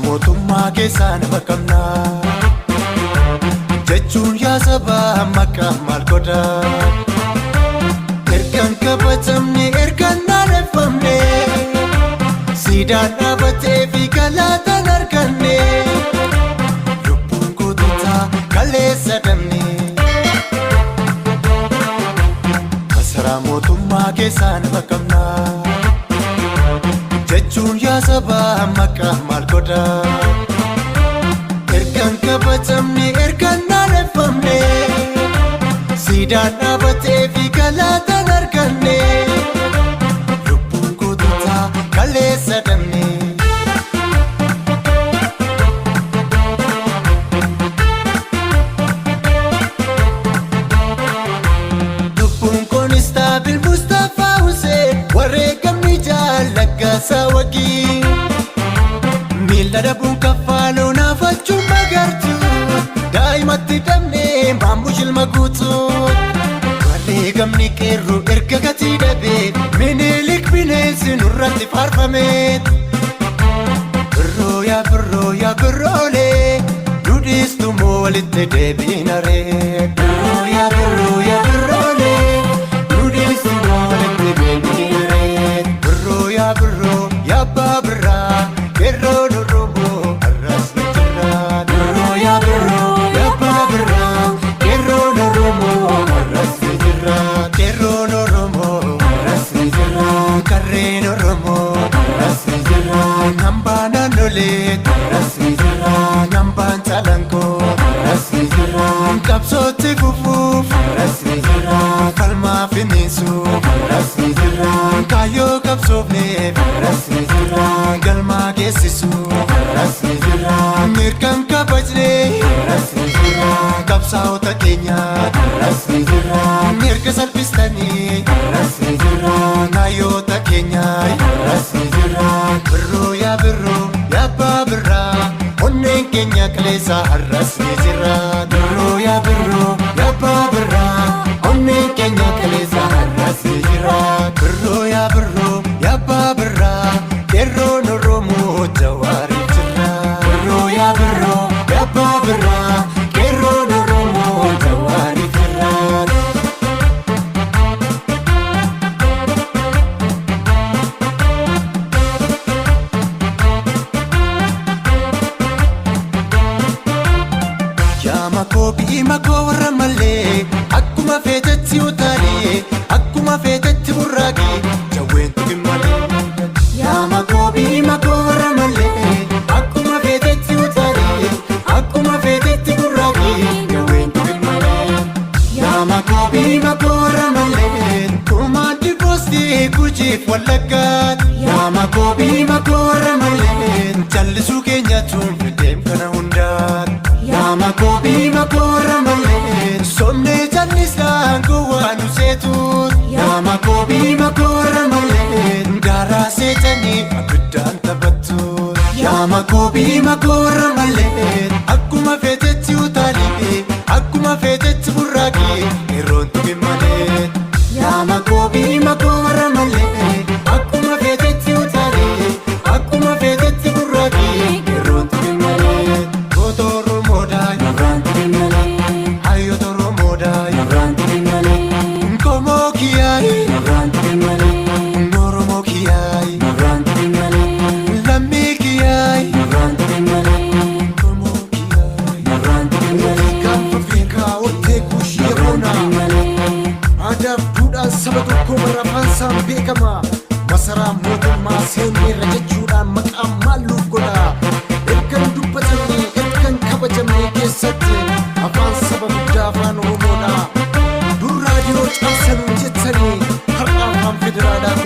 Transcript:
mootummaa keessaan bakamnaa jechuun yaa sabaa maqaa maal godhaa ergaan kabatamne ergaan naaneffamne siidaan dhaabatee fi galaataan arganne lubbuun guutuutaa kaleessa damne masaraa mootummaa keessaan bakamnaa jechuun yaa sabaa maqaa maal godhaa ergaan kabatamne ergaan naaneffamne siidaan dhaabatee fi galaataan arganne lubbuun guutuutaa kaleessa damne lubbuun kunis taabil Mustafaa Huseen wareegamni jaallagaasaa wagii miila dhabuun kaffaaloo naafachuun magartuu daa'imatti dhabnee maammush ilma guutuu wareegamni qeerroo erga gatii dhabee Minilik bineensi nurratti faarfamee birroo yaa birroolee nu dhiistu moo walitti deebiinaree birroo yaa birroolee nu dhiistu moo walitti deebiinaree birroo yaa abbaa birraa qeerroon Oromoo arras ni jira birroo yaa abbaa birraa qeerroon Oromoo arras ni jira qeerroon Oromoo arras ni jira karreen Oromoo arras ni jira hambaan naannolee arras ni jira hambaan Calaanqoo arras ni jira qabsootti fufuuf arras ni jira falmaa finiinsuuf arras ni jira kaayyoo qabsoofneef arras ni jira galmaa geessisuuf arras ni jira mirgaan kabajnee arras ni jira qabsaa'ota keenya arras ni jira mirga salphistanii arras ni jira kaayyoota keenya arras ni jira birroo yaa abbaa birraa onneen keenya kaleessa arras ni jira birroo yaa abbaa birraa onneen keenya kaleessa arras ni jira birroo yaa abbaa birraa qeerroon Oromoo jawaarii jira birroo yaa abbaa birraa qeerroon Oromoo jawaarii jira yaa makoo bi'ima koo warra malee akkuma feetetti utaalee akkuma feetetti burraaqee jawween tuqin malee yaa makoo bi'ima koo warra malee akkuma feetetti utaalee akkuma feetetti burraaqee jawween tuqin malee yaa makoo bi'ima koo warra malee kumaandi boostii Gujiif Wallaggaat yaa makoo bi'ima koo warra malee jallisuu keenyatuun fideem kana hundaat yaa makoo bi'ima koo warra malee somnee jallisaan gowwaa nu seetuut yaa makoo bi'ima koo warra malee daaraa seetanii abiddaan taphattuut yaa makoo bi'ima koo warra malee akkuma feetetti utaalee akkuma feetetti burraaqee qeerroon tuqin malee yaa makoo bi'ima koo warra malee akkuma feetetti utaalee akkuma feetetti burraaqee qeerroon tuqin malee goota Oromoodhaa nurraan tuqin malee hayyoota Oromoodhaa nurraan tuqin malee nkomoo kiyaayi nurraan tuqin malee Oromoo kiyaayi nurraan tuqin malee lammii kiyaayi nurraan tuqin malee nkomoo kiyaayi nurraan tuqin malee gaafa beekaa ottee kuushii yeroonaa aadaaf duudhaan saba tokkoo bara afaansaan beekama masaraa mootummaa seeneerra jechuudhaan maqaan maalluuf godhaa ergan dubbatamne ergan kabajamne keessatti afaan saba guddaa afaan Oromoodhaa dur raadiyoo cabsanuu jettanii har'a afaan federaalaa